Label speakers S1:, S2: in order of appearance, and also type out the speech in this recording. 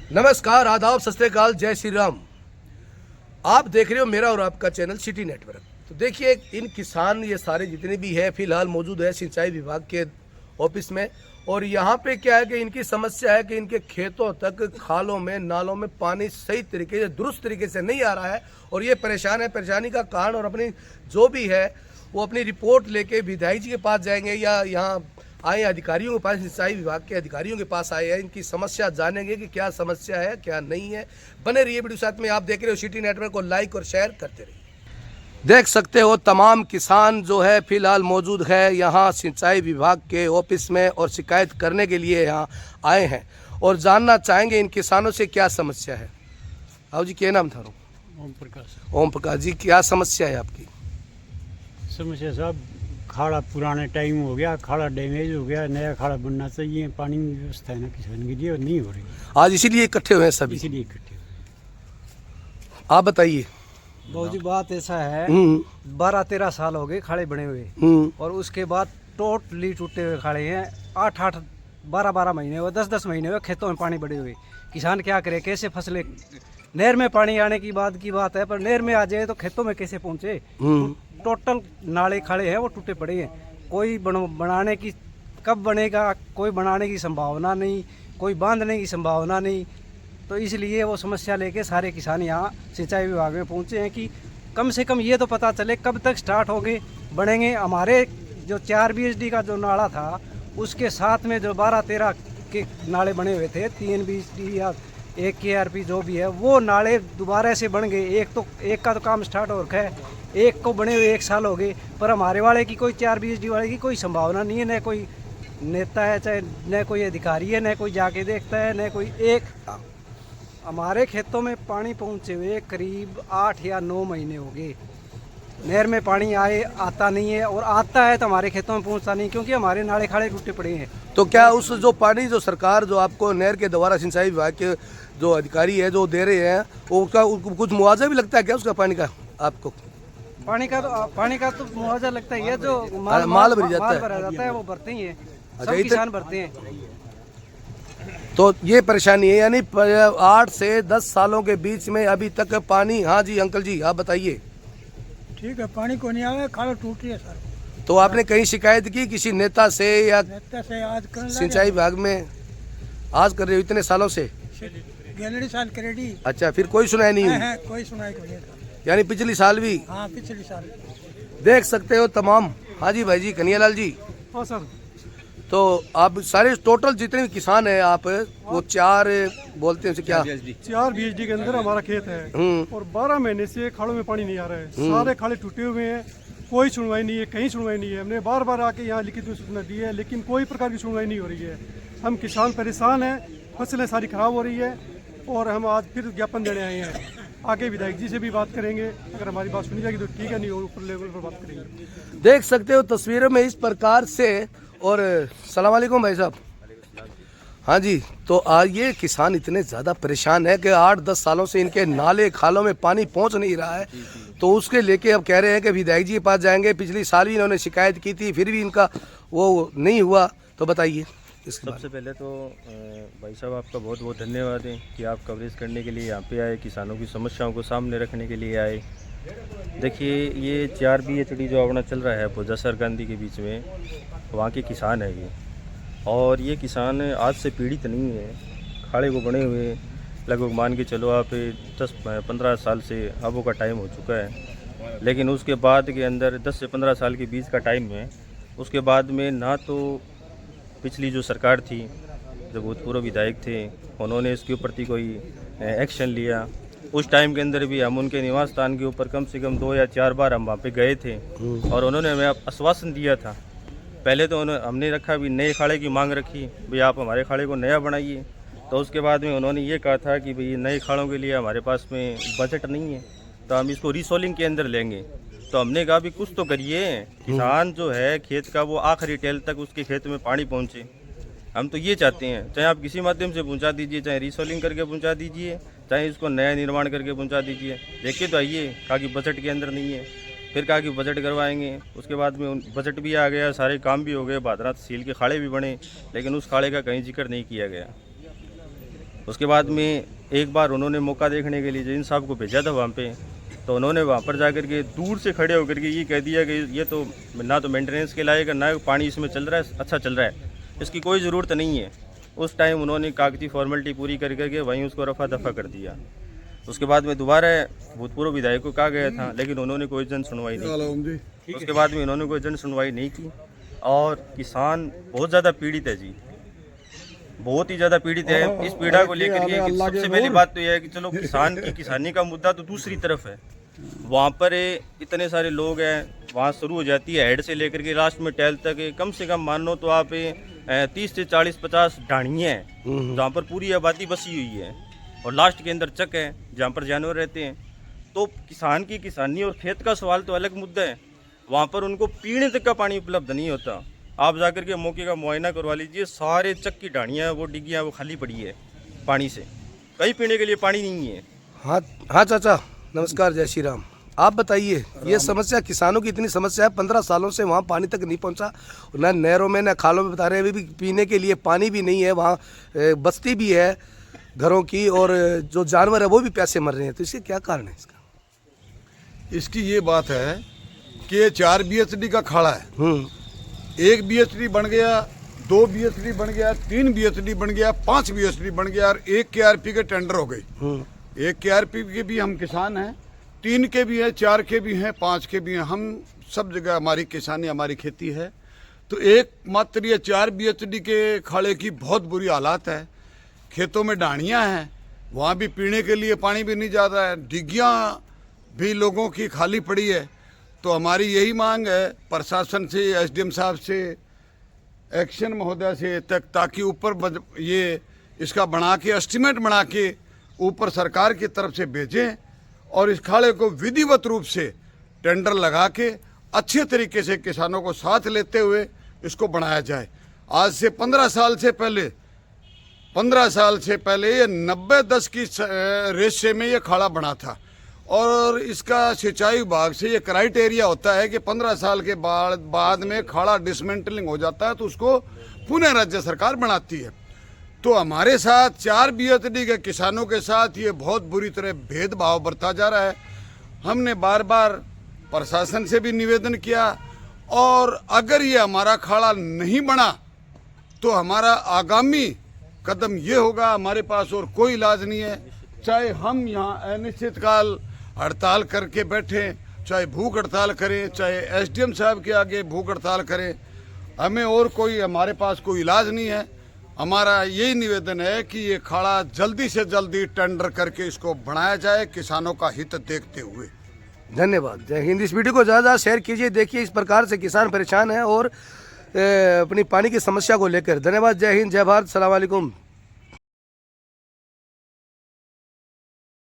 S1: नमस्कार, आदाब, सत श्री अकाल, जय श्री राम। आप देख रहे हो मेरा और आपका चैनल सिटी नेटवर्क। तो देखिए, इन किसान ये सारे जितने भी है फिलहाल मौजूद है सिंचाई विभाग के ऑफिस में। और यहाँ पे क्या है कि इनकी समस्या है कि इनके खेतों तक खालों में नालों में पानी सही तरीके से दुरुस्त तरीके से नहीं आ रहा है और ये परेशान है। परेशानी का कारण और अपनी जो भी है वो अपनी रिपोर्ट लेके विधायक जी के पास जाएंगे या यहाँ आए अधिकारियों के पास, सिंचाई विभाग के अधिकारियों के पास आए हैं। इनकी समस्या जानेंगे कि क्या समस्या है क्या नहीं है। बने रहिए वीडियो साथ में। आप देख रहे हो सिटी नेटवर्क को लाइक और शेयर करते रहिए। देख सकते हो तमाम किसान जो है फिलहाल मौजूद है यहाँ सिंचाई विभाग के ऑफिस में और शिकायत करने के लिए यहाँ आए हैं और जानना चाहेंगे इन किसानों से क्या समस्या है। आओ जी, क्या नाम था?
S2: ओम प्रकाश।
S1: ओम प्रकाश जी, क्या समस्या है आपकी?
S2: समस्या साहब, खाड़ा पुराने टाइम हो गया, खाड़ा डैमेज हो गया, नया खाड़ा बनना चाहिए। पानी की व्यवस्था है ना किसान के लिए, और नहीं हो रही।
S1: आज इसीलिए इकट्ठे हुए हैं सभी?
S2: इसीलिए इकट्ठे।
S1: आप बताइए।
S3: बहुत जी, बात ऐसा है, 12-13 साल हो गए खाड़े बने हुए और उसके बाद टोटली टूटे हुए खाड़े हैं। 8-8 12-12 महीने हुए, 10-10 महीने हुए खेतों में पानी बढ़े हुए। किसान क्या करे, कैसे फसलें? नहर में पानी आने की बात है, पर नहर में आ जाए तो खेतों में कैसे पहुंचे? टोटल नाले खाड़े हैं वो टूटे पड़े हैं। कोई बनाने की कब बनेगा, कोई बनाने की संभावना नहीं, कोई बांधने की संभावना नहीं। तो इसलिए वो समस्या लेके सारे किसान यहाँ सिंचाई विभाग में पहुँचे हैं कि कम से कम ये तो पता चले कब तक स्टार्ट होंगे, बनेंगे। हमारे जो 4 BHD का जो नाला था उसके साथ में जो 12-13 के नाले बने हुए थे, 3 BHD या 1 KRP जो भी है, वो नाले दोबारा से बन गए। एक का तो काम स्टार्ट हो रखा है, एक को बने हुए 1 साल हो गए, पर हमारे वाले की कोई 4 BHD वाले की कोई संभावना नहीं है। न कोई नेता है, चाहे न कोई अधिकारी है, न कोई जाके देखता है, न कोई एक। हमारे खेतों में पानी पहुंचे हुए करीब 8 या 9 महीने हो गए। नहर में पानी आता नहीं है, और आता है तो हमारे खेतों में पहुंचता नहीं, क्योंकि हमारे नाले खाड़े टूटे पड़े हैं।
S1: तो क्या उस जो पानी जो सरकार जो आपको नहर के द्वारा सिंचाई विभाग के जो अधिकारी है जो दे रहे हैं, वो उसका कुछ मुआवजा भी लगता है क्या उसका पानी का आपको?
S3: पानी का तो मुआवजा लगता ही है। जो
S1: माल भर जाता
S3: है वो भरते ही है,
S1: अच्छा,
S3: सब किसान भरते हैं।
S1: तो ये परेशानी है, यानी 8 से 10 सालों के बीच में अभी तक पानी। हाँ जी अंकल जी, आप बताइए।
S4: ठीक है, पानी को नहीं आया, खाड़ा टूट रही है सर।
S1: तो आपने कहीं शिकायत की किसी नेता से या
S4: नेता से? आज कर
S1: सिंचाई विभाग में आज कर रहे हो इतने सालों से?
S4: 11 साल करेडी।
S1: अच्छा, फिर कोई सुनाई नहीं हुई?
S4: है, कोई सुनाई को नहीं था।
S1: यानी पिछली साल भी?
S4: हाँ, पिछले साल।
S1: देख सकते हो तमाम। हाँ जी भाई जी, कन्हैयालाल जी।
S3: हाँ सर।
S1: तो आप सारे टोटल जितने भी किसान हैं आप, वो 4 बोलते हैं क्या?
S5: 4 BHD के अंदर हमारा खेत है और 12 महीने से खाड़ों में पानी नहीं आ रहा है। सारे खाड़े टूटे हुए हैं, कोई सुनवाई नहीं है, कहीं सुनवाई नहीं है। हमने बार बार आके यहाँ लिखित में सूचना दी है, लेकिन कोई प्रकार की सुनवाई नहीं हो रही है। हम किसान परेशान हैं, फसलें सारी खराब हो रही है और हम आज फिर ज्ञापन देने आए हैं। आगे विधायक जी से भी बात करेंगे, अगर हमारी बात सुनी जाएगी तो ठीक है, नहीं और ऊपर लेवल पर बात करेंगे।
S1: देख सकते हो तस्वीरों में इस प्रकार से। और सलाम वालेकुम भाई साहब। हाँ जी, तो आज ये किसान इतने ज़्यादा परेशान है कि 8-10 सालों से इनके नाले खालों में पानी पहुंच नहीं रहा है। तो उसके लेके अब कह रहे हैं कि विधायक जी के पास जाएंगे। पिछली साल भी इन्होंने शिकायत की थी, फिर भी इनका वो नहीं हुआ। तो बताइए।
S6: सबसे पहले तो भाई साहब आपका बहुत बहुत धन्यवाद है कि आप कवरेज करने के लिए यहाँ पे आए, किसानों की समस्याओं को सामने रखने के लिए आए। देखिए, ये 4 BHD जो अपना चल रहा है पोजासर गांधी के बीच में, वहाँ के किसान है ये। और ये किसान आज से पीड़ित नहीं है, खाड़े को बने हुए लगभग मान के चलो आप 10-15 साल से अबों का टाइम हो चुका है। लेकिन उसके बाद के अंदर 10 से 15 साल के बीच का टाइम में, उसके बाद में ना तो पिछली जो सरकार थी, जो भूतपूर्व विधायक थे, उन्होंने इसके प्रति कोई एक्शन लिया। उस टाइम के अंदर भी हम उनके निवास स्थान के ऊपर कम से कम 2 या 4 बार हम वहाँ पे गए थे और उन्होंने हमें आश्वासन दिया था। पहले तो हमने रखा भी नए खाड़े की मांग रखी, भाई आप हमारे खाड़े को नया बनाइए। तो उसके बाद में उन्होंने ये कहा था कि भाई नए खाड़ों के लिए हमारे पास में बजट नहीं है, तो हम इसको रीसोलिंग के अंदर लेंगे। तो हमने कहा भी कुछ तो करिए, किसान जो है खेत का वो आखिरी टेल तक उसके खेत में पानी पहुँचे। हम तो ये चाहते हैं, चाहे आप किसी माध्यम से पहुंचा दीजिए, चाहे रीसोलिंग करके पहुंचा दीजिए, चाहे इसको नया निर्माण करके पहुंचा दीजिए। देखिए तो आइए, कहा कि बजट के अंदर नहीं है, फिर कहा कि बजट करवाएंगे। उसके बाद में बजट भी आ गया, सारे काम भी हो गए, भादरा तहसील के खाड़े भी बने, लेकिन उस खाड़े का कहीं जिक्र नहीं किया गया। उसके बाद में एक बार उन्होंने मौका देखने के लिए जैन साहब को भेजा था वहाँ पे, तो उन्होंने वहाँ पर जाकर के दूर से खड़े होकर के ये कह दिया कि ये तो ना तो मेंटेनेंस के लायक है, ना पानी इसमें चल रहा है, अच्छा चल रहा है, इसकी कोई ज़रूरत नहीं है। उस टाइम उन्होंने कागजी फॉर्मेलिटी पूरी कर करके वहीं उसको रफा दफा कर दिया। उसके बाद में दोबारा भूतपूर्व विधायक को कहा गया था, लेकिन उन्होंने कोई जन सुनवाई नहीं की। उसके बाद में उन्होंने कोई जन सुनवाई नहीं की और किसान बहुत ज़्यादा पीड़ित है जी, बहुत ही ज़्यादा पीड़ित है। इस पीड़ा को लेकर के सबसे पहली बात तो यह है कि चलो किसान की किसानी का मुद्दा तो दूसरी तरफ है, वहाँ पर इतने सारे लोग हैं, वहाँ शुरू हो जाती है हेड से लेकर के लास्ट में टेल तक, कम से कम मान लो तो आप 30 से 40-50 ढाणियाँ हैं जहाँ पर पूरी आबादी बसी हुई है और लास्ट के अंदर चक है जहाँ पर जानवर रहते हैं। तो किसान की किसानी और खेत का सवाल तो अलग मुद्दा है, वहाँ पर उनको पीने तक का पानी उपलब्ध नहीं होता। आप जाकर के मौके का मुआयना करवा लीजिए, सारे चक की ढाणियाँ वो डिग्गियाँ वो खाली पड़ी है पानी से, कहीं पीने के लिए पानी नहीं है।
S1: हाँ हाँ चाचा नमस्कार, जय श्री राम। आप बताइए, ये समस्या किसानों की इतनी समस्या है, 15 सालों से वहाँ पानी तक नहीं पहुँचा, ना नहरों में ना खालों में, बता रहे हैं अभी भी पीने के लिए पानी भी नहीं है, वहाँ बस्ती भी है घरों की और जो जानवर है वो भी प्यासे मर रहे हैं। तो इसके क्या कारण है इसका?
S7: इसकी ये बात है कि ये 4 BHD का खाड़ा है, 1 BHD बन गया, 2 BHD बन गया, 3 BHD बन गया, 5 BHD बन गया और 1 KRP के टेंडर हो गई। 1 KRP के भी हम किसान हैं, 3 के भी हैं, 4 के भी हैं, 5 के भी हैं, हम सब जगह हमारी किसानी हमारी खेती है। तो एकमात्र ये 4 BHD के खाड़े की बहुत बुरी हालात है। खेतों में ढाणियाँ हैं, वहाँ भी पीने के लिए पानी भी नहीं जाता है, डिग्गियाँ भी लोगों की खाली पड़ी है। तो हमारी यही मांग है प्रशासन से, SDM साहब से, एक्शन महोदय से तक, ताकि ऊपर ये इसका बना के एस्टीमेट बना के ऊपर सरकार की तरफ से भेजें और इस खाड़े को विधिवत रूप से टेंडर लगा के अच्छे तरीके से किसानों को साथ लेते हुए इसको बनाया जाए। आज से 15 साल से पहले ये 90-10 की रेशे में ये खाड़ा बना था और इसका सिंचाई विभाग से ये क्राइटेरिया होता है कि 15 साल के बाद में खाड़ा डिसमेंटलिंग हो जाता है तो उसको पुनः राज्य सरकार बनाती है। तो हमारे साथ 4 BHD के किसानों के साथ ये बहुत बुरी तरह भेदभाव बरता जा रहा है। हमने बार बार प्रशासन से भी निवेदन किया और अगर ये हमारा खाड़ा नहीं बना तो हमारा आगामी कदम ये होगा, हमारे पास और कोई इलाज नहीं है, चाहे हम यहाँ अनिश्चितकाल हड़ताल करके बैठें, चाहे भूख हड़ताल करें, चाहे SDM साहब के आगे भूख हड़ताल करें, हमें और कोई हमारे पास कोई इलाज नहीं है। हमारा यही निवेदन है कि ये खाड़ा जल्दी से जल्दी टेंडर करके इसको बनाया जाए किसानों का हित देखते हुए।
S1: धन्यवाद, जय हिंद। इस वीडियो को ज़्यादा शेयर कीजिए, देखिए इस प्रकार से किसान परेशान हैं और अपनी पानी की समस्या को लेकर। धन्यवाद, जय हिंद, जय भारत, सलाम वालेकुम।